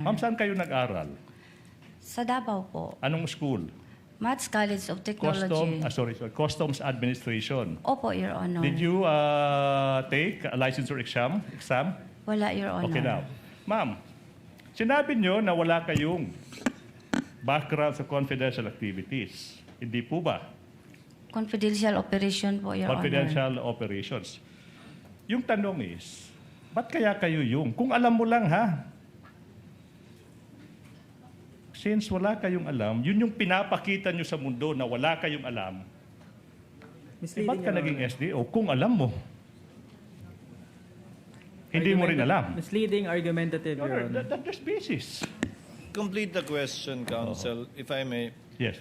Ma'am, saan kayo nag-aral? Sa Davao po. Anong school? Maths College of Technology. Customs Administration. Opo, Your Honor. Did you take a licensure exam? Wala, Your Honor. Okay now. Ma'am, sinabi nyo na wala kayong background sa confidential activities. Hindi po ba? Confidential operation po, Your Honor. Confidential operations. Yung tanong is, ba't kaya kayo kung alam mo lang ha? Since wala kayong alam, yun yung pinapakita nyo sa mundo na wala kayong alam. Ba't ka naging SDO kung alam mo? Hindi mo rin alam. Misleading, argumentative, Your Honor. There's basis. Complete the question, Counsel, if I may. Yes.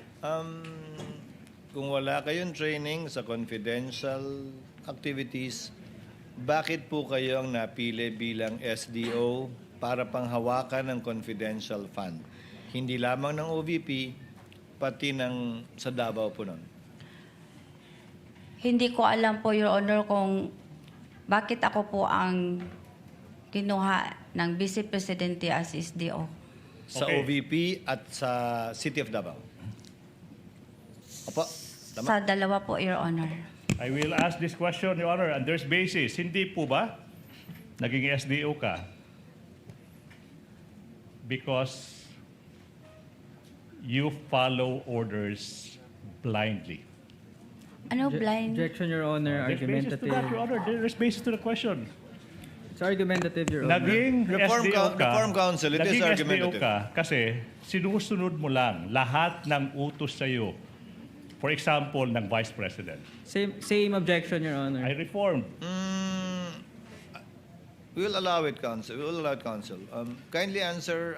Kung wala kayong training sa confidential activities, bakit po kayo ang napili bilang SDO para panghawakan ng confidential fund? Hindi lamang ng OVP, pati ng sa Davao po nun. Hindi ko alam po, Your Honor, kung bakit ako po ang kinuha ng Vice Presidente as SDO. Sa Okay. OVP at sa City of Davao. Opo, tama? Sa dalawa po, Your Honor. I will ask this question, Your Honor, and there's basis. Hindi po ba naging SDO ka because you follow orders blindly? Ano, blind? Objection, Your Honor. There's basis to that, Your Argumentative. Honor. There's basis to the question. It's argumentative, Your Honor. Naging SDO ka, Reform Council, it is naging SDO argumentative. ka kasi sinusunod mo lang lahat ng utos sa'yo. For example, ng Vice President. Same objection, Your Honor. I reformed. We will allow it, Counsel. We will allow it, Counsel. Kindly answer,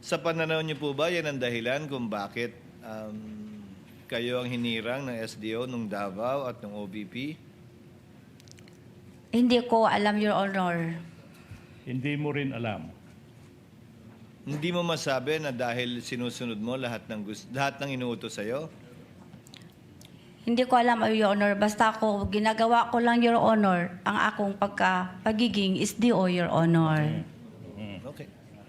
sa pananaw niyo po ba yan ang dahilan kung bakit kayo ang hinirang ng SDO nung Davao at ng OVP? Hindi ko alam, Your Honor. Hindi mo rin alam. Hindi mo masabi na dahil sinusunod mo lahat ng inuutos sa'yo? Hindi ko alam, Your Honor. Basta ako, ginagawa ko lang, Your Honor, ang akong pagiging SDO, Your Honor.